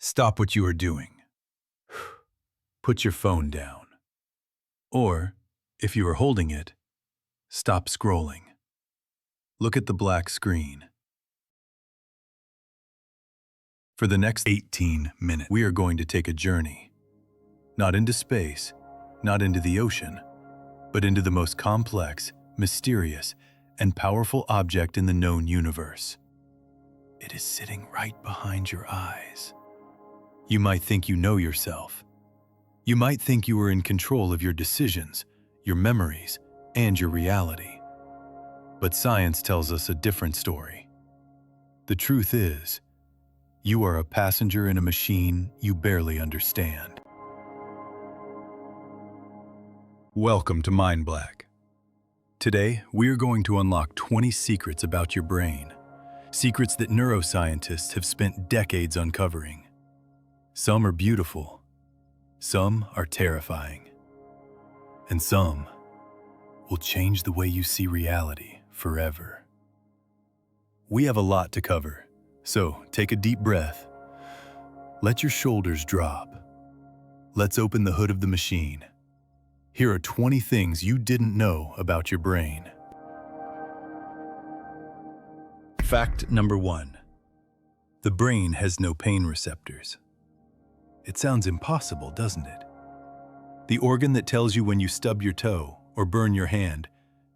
Stop what you are doing. Put your phone down. Or, if you are holding it, stop scrolling. Look at the black screen. For the next 18 minutes, we are going to take a journey. Not into space, not into the ocean, but into the most complex, mysterious, and powerful object in the known universe. It is sitting right behind your eyes. You might think you know yourself. You might think you are in control of your decisions, your memories, and your reality. But science tells us a different story. The truth is, you are a passenger in a machine you barely understand. Welcome to MindBlack. Today, we are going to unlock 20 secrets about your brain. Secrets that neuroscientists have spent decades uncovering. Some are beautiful. Some are terrifying. And some will change the way you see reality forever. We have a lot to cover, so take a deep breath. Let your shoulders drop. Let's open the hood of the machine. Here are 20 things you didn't know about your brain. Fact number 1. The brain has no pain receptors. It sounds impossible, doesn't it? The organ that tells you when you stub your toe or burn your hand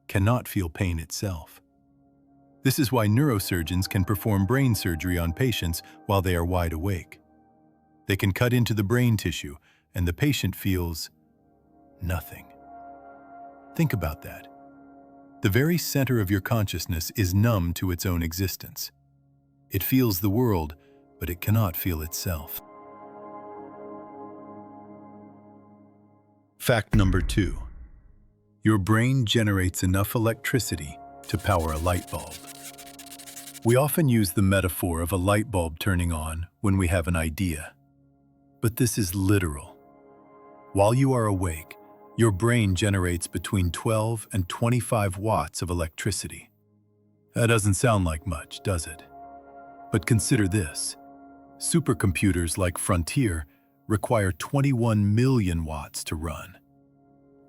cannot feel pain itself. This is why neurosurgeons can perform brain surgery on patients while they are wide awake. They can cut into the brain tissue and the patient feels nothing. Think about that. The very center of your consciousness is numb to its own existence. It feels the world, but it cannot feel itself. Fact number 2. Your brain generates enough electricity to power a light bulb. We often use the metaphor of a light bulb turning on when we have an idea. But this is literal. While you are awake, your brain generates between 12 and 25 watts of electricity. That doesn't sound like much, does it? But consider this. Supercomputers like Frontier require 21 million watts to run.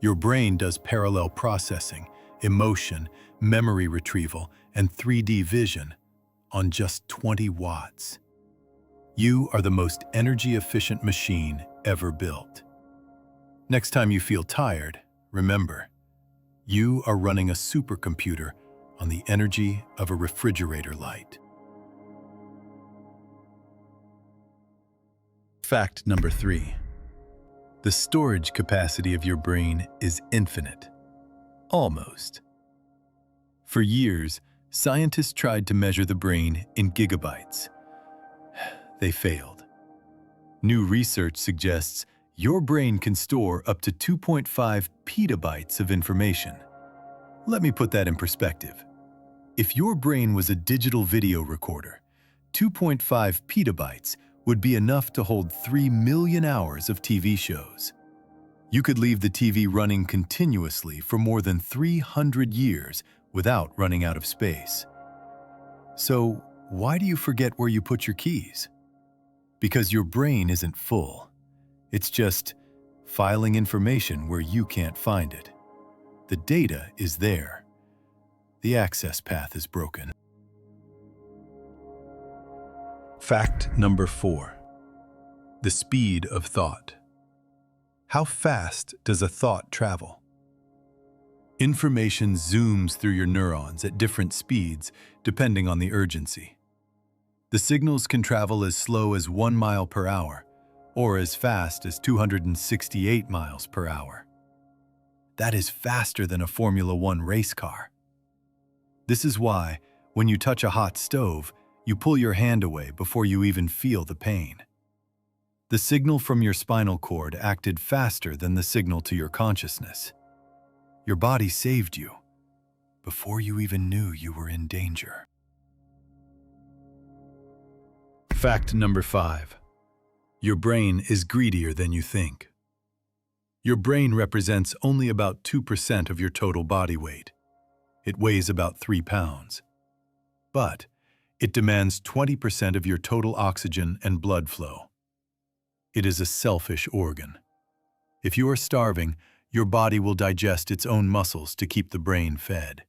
Your brain does parallel processing, emotion, memory retrieval, and 3D vision on just 20 watts. You are the most energy-efficient machine ever built. Next time you feel tired, remember, you are running a supercomputer on the energy of a refrigerator light. Fact number 3. The storage capacity of your brain is infinite. Almost. For years, scientists tried to measure the brain in gigabytes. They failed. New research suggests your brain can store up to 2.5 petabytes of information. Let me put that in perspective. If your brain was a digital video recorder, 2.5 petabytes would be enough to hold 3 million hours of TV shows. You could leave the TV running continuously for more than 300 years without running out of space. So, why do you forget where you put your keys? Because your brain isn't full. It's just filing information where you can't find it. The data is there. The access path is broken. Fact number 4. The speed of thought. How fast does a thought travel? Information zooms through your neurons at different speeds depending on the urgency. The signals can travel as slow as 1 mile per hour or as fast as 268 miles per hour. That is faster than a Formula One race car. This is why, when you touch a hot stove, you pull your hand away before you even feel the pain. The signal from your spinal cord acted faster than the signal to your consciousness. Your body saved you before you even knew you were in danger. Fact number 5. Your brain is greedier than you think. Your brain represents only about 2% of your total body weight. It weighs about 3 pounds. But It demands 20% of your total oxygen and blood flow. It is a selfish organ. If you are starving, your body will digest its own muscles to keep the brain fed.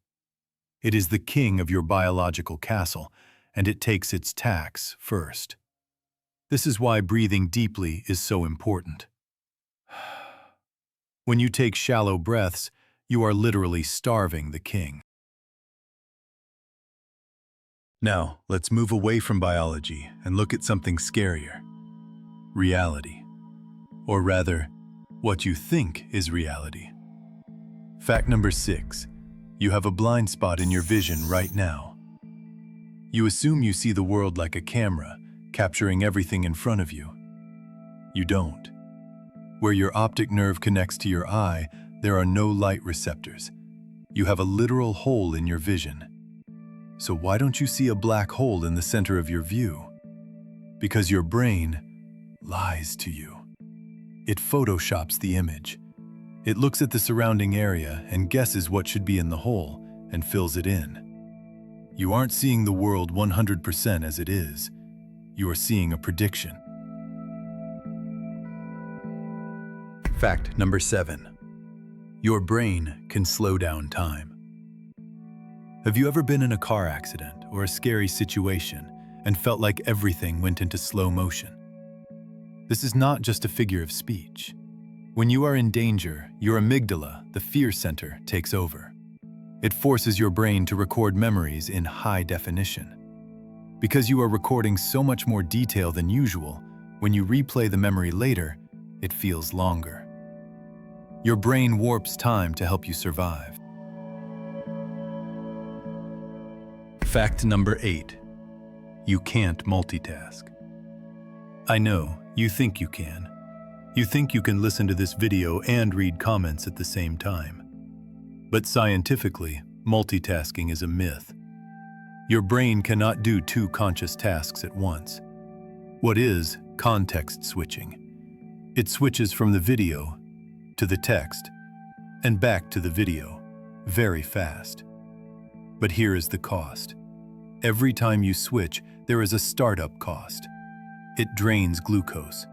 It is the king of your biological castle, and it takes its tax first. This is why breathing deeply is so important. When you take shallow breaths, you are literally starving the king. Now, let's move away from biology and look at something scarier. Reality. Or rather, what you think is reality. Fact number 6. You have a blind spot in your vision right now. You assume you see the world like a camera, capturing everything in front of you. You don't. Where your optic nerve connects to your eye, there are no light receptors. You have a literal hole in your vision. So why don't you see a black hole in the center of your view? Because your brain lies to you. It photoshops the image. It looks at the surrounding area and guesses what should be in the hole and fills it in. You aren't seeing the world 100% as it is. You are seeing a prediction. Fact number 7. Your brain can slow down time. Have you ever been in a car accident or a scary situation and felt like everything went into slow motion? This is not just a figure of speech. When you are in danger, your amygdala, the fear center, takes over. It forces your brain to record memories in high definition. Because you are recording so much more detail than usual, when you replay the memory later, it feels longer. Your brain warps time to help you survive. Fact number 8. You can't multitask. I know, you think you can. You think you can listen to this video and read comments at the same time. But scientifically, multitasking is a myth. Your brain cannot do 2 conscious tasks at once. What is context switching? It switches from the video to the text and back to the video very fast. But here is the cost. Every time you switch, there is a startup cost. It drains glucose.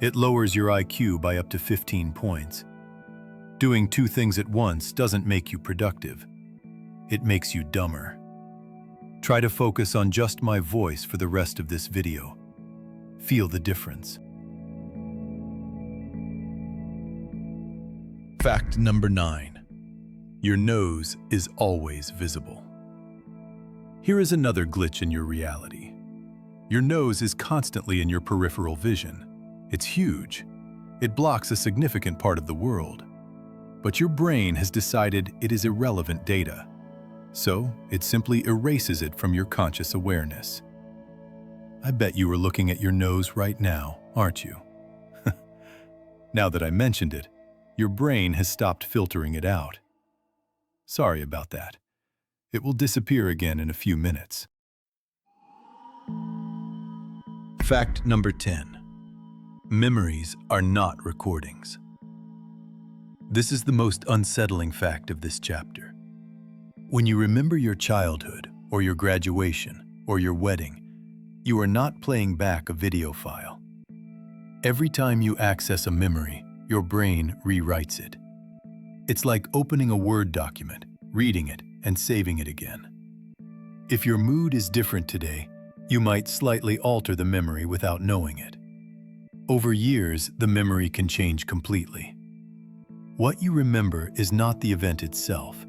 It lowers your IQ by up to 15 points. Doing 2 things at once doesn't make you productive. It makes you dumber. Try to focus on just my voice for the rest of this video. Feel the difference. Fact number 9. Your nose is always visible. Here is another glitch in your reality. Your nose is constantly in your peripheral vision. It's huge. It blocks a significant part of the world. But your brain has decided it is irrelevant data. So it simply erases it from your conscious awareness. I bet you are looking at your nose right now, aren't you? Now that I mentioned it, your brain has stopped filtering it out. Sorry about that. It will disappear again in a few minutes. Fact number 10. Memories are not recordings. This is the most unsettling fact of this chapter. When you remember your childhood, or your graduation, or your wedding, you are not playing back a video file. Every time you access a memory, your brain rewrites it. It's like opening a Word document, reading it, and saving it again. If your mood is different today, you might slightly alter the memory without knowing it. Over years, the memory can change completely. What you remember is not the event itself.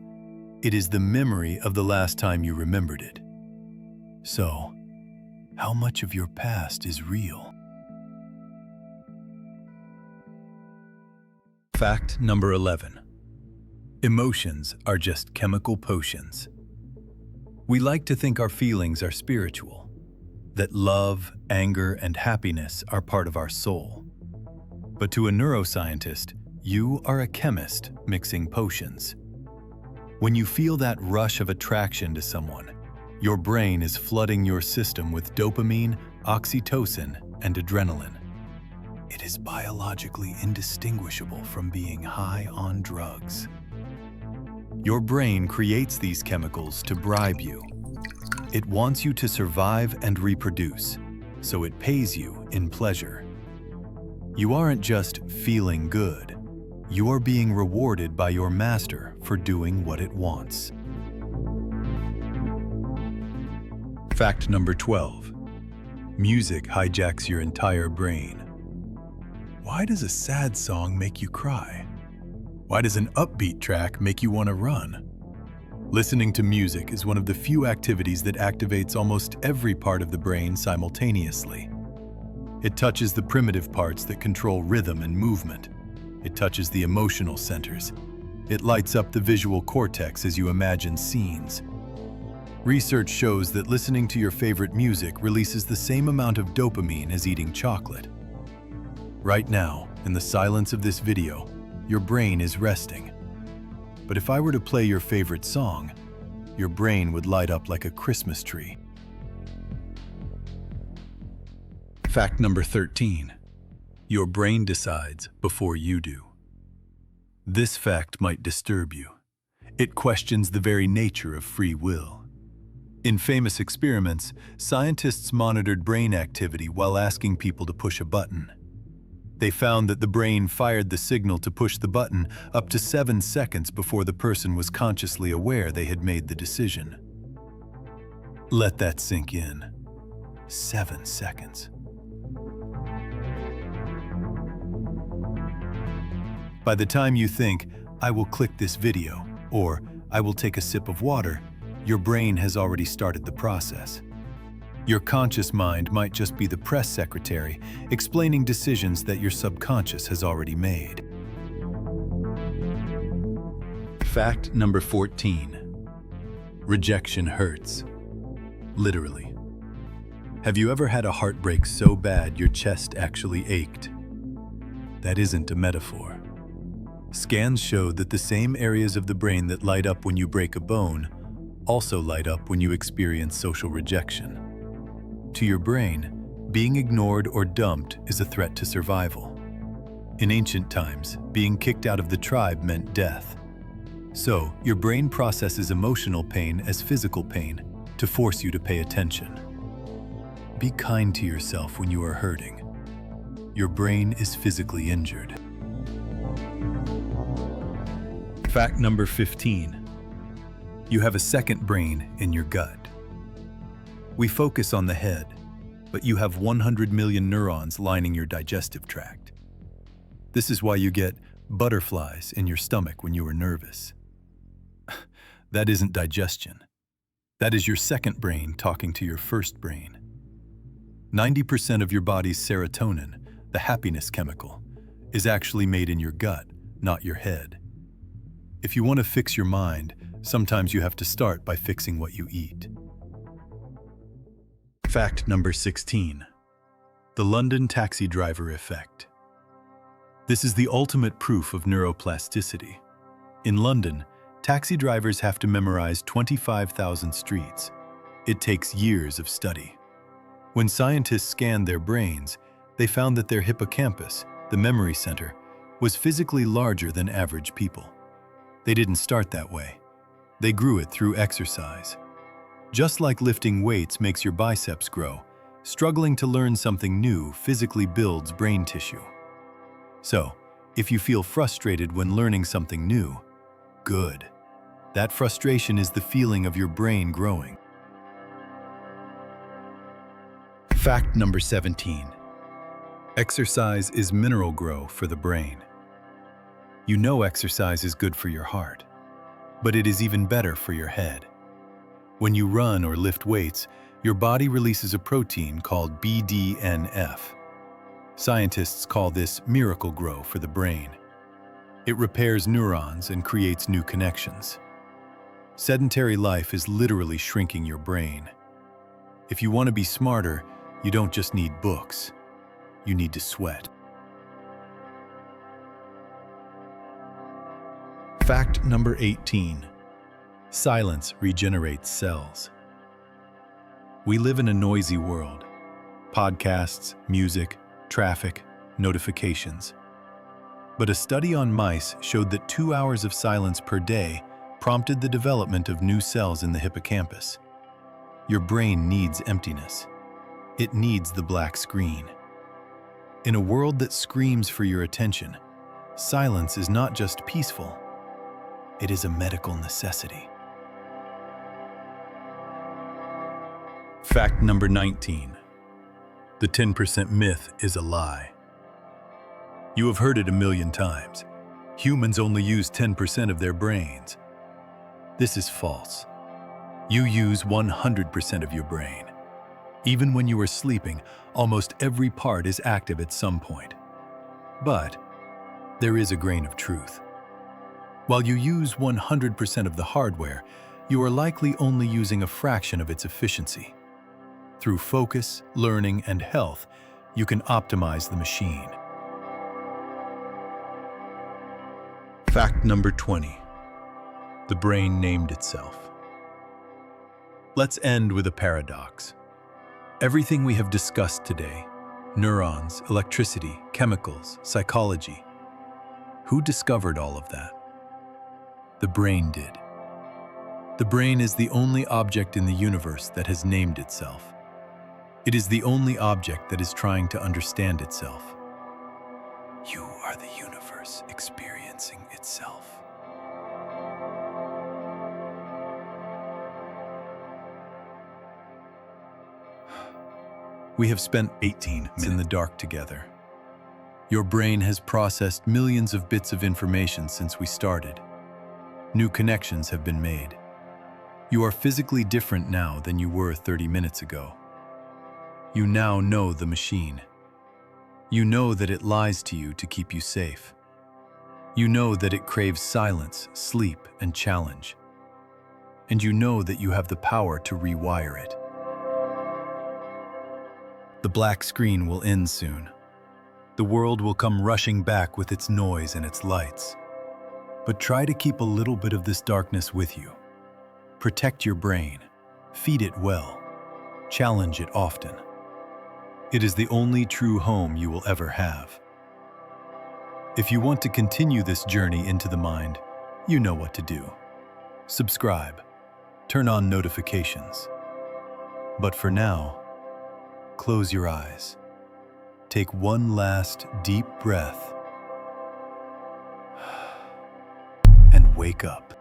It is the memory of the last time you remembered it. So, how much of your past is real? Fact number 11. Emotions are just chemical potions. We like to think our feelings are spiritual, that love, anger, and happiness are part of our soul. But to a neuroscientist, you are a chemist mixing potions. When you feel that rush of attraction to someone, your brain is flooding your system with dopamine, oxytocin, and adrenaline. It is biologically indistinguishable from being high on drugs. Your brain creates these chemicals to bribe you. It wants you to survive and reproduce, so it pays you in pleasure. You aren't just feeling good. You are being rewarded by your master for doing what it wants. Fact number 12. Music hijacks your entire brain. Why does a sad song make you cry? Why does an upbeat track make you want to run? Listening to music is one of the few activities that activates almost every part of the brain simultaneously. It touches the primitive parts that control rhythm and movement. It touches the emotional centers. It lights up the visual cortex as you imagine scenes. Research shows that listening to your favorite music releases the same amount of dopamine as eating chocolate. Right now, in the silence of this video, your brain is resting. But if I were to play your favorite song, your brain would light up like a Christmas tree. Fact number 13. Your brain decides before you do. This fact might disturb you. It questions the very nature of free will. In famous experiments, scientists monitored brain activity while asking people to push a button. They found that the brain fired the signal to push the button up to 7 seconds before the person was consciously aware they had made the decision. Let that sink in. 7 seconds. By the time you think, I will click this video, or I will take a sip of water, your brain has already started the process. Your conscious mind might just be the press secretary explaining decisions that your subconscious has already made. Fact number 14. Rejection hurts. Literally. Have you ever had a heartbreak so bad your chest actually ached? That isn't a metaphor. Scans showed that the same areas of the brain that light up when you break a bone also light up when you experience social rejection. To your brain, being ignored or dumped is a threat to survival. In ancient times, being kicked out of the tribe meant death. So, your brain processes emotional pain as physical pain to force you to pay attention. Be kind to yourself when you are hurting. Your brain is physically injured. Fact number 15. You have a second brain in your gut. We focus on the head, but you have 100 million neurons lining your digestive tract. This is why you get butterflies in your stomach when you are nervous. That isn't digestion. That is your second brain talking to your first brain. 90% of your body's serotonin, the happiness chemical, is actually made in your gut, not your head. If you want to fix your mind, sometimes you have to start by fixing what you eat. Fact number 16. The London taxi driver effect. This is the ultimate proof of neuroplasticity. In London, taxi drivers have to memorize 25,000 streets. It takes years of study. When scientists scanned their brains, they found that their hippocampus, the memory center, was physically larger than average people. They didn't start that way. They grew it through exercise. Just like lifting weights makes your biceps grow, struggling to learn something new physically builds brain tissue. So, if you feel frustrated when learning something new, good. That frustration is the feeling of your brain growing. Fact number 17. Exercise is mineral grow for the brain. You know exercise is good for your heart, but it is even better for your head. When you run or lift weights, your body releases a protein called BDNF. Scientists call this miracle grow for the brain. It repairs neurons and creates new connections. Sedentary life is literally shrinking your brain. If you want to be smarter, you don't just need books. You need to sweat. Fact number 18. Silence regenerates cells. We live in a noisy world. Podcasts, music, traffic, notifications. But a study on mice showed that 2 hours of silence per day prompted the development of new cells in the hippocampus. Your brain needs emptiness. It needs the black screen. In a world that screams for your attention, silence is not just peaceful, it is a medical necessity. Fact number 19. The 10% myth is a lie. You have heard it a million times. Humans only use 10% of their brains. This is false. You use 100% of your brain. Even when you are sleeping, almost every part is active at some point. But there is a grain of truth. While you use 100% of the hardware, you are likely only using a fraction of its efficiency. Through focus, learning, and health, you can optimize the machine. Fact number 20. The brain named itself. Let's end with a paradox. Everything we have discussed today, neurons, electricity, chemicals, psychology, who discovered all of that? The brain did. The brain is the only object in the universe that has named itself. It is the only object that is trying to understand itself. You are the universe experiencing itself. We have spent 18 minutes in the dark together. Your brain has processed millions of bits of information since we started. New connections have been made. You are physically different now than you were 30 minutes ago. You now know the machine. You know that it lies to you to keep you safe. You know that it craves silence, sleep, and challenge. And you know that you have the power to rewire it. The black screen will end soon. The world will come rushing back with its noise and its lights. But try to keep a little bit of this darkness with you. Protect your brain. Feed it well. Challenge it often. It is the only true home you will ever have. If you want to continue this journey into the mind, you know what to do. Subscribe. Turn on notifications. But for now, close your eyes. Take one last deep breath and wake up.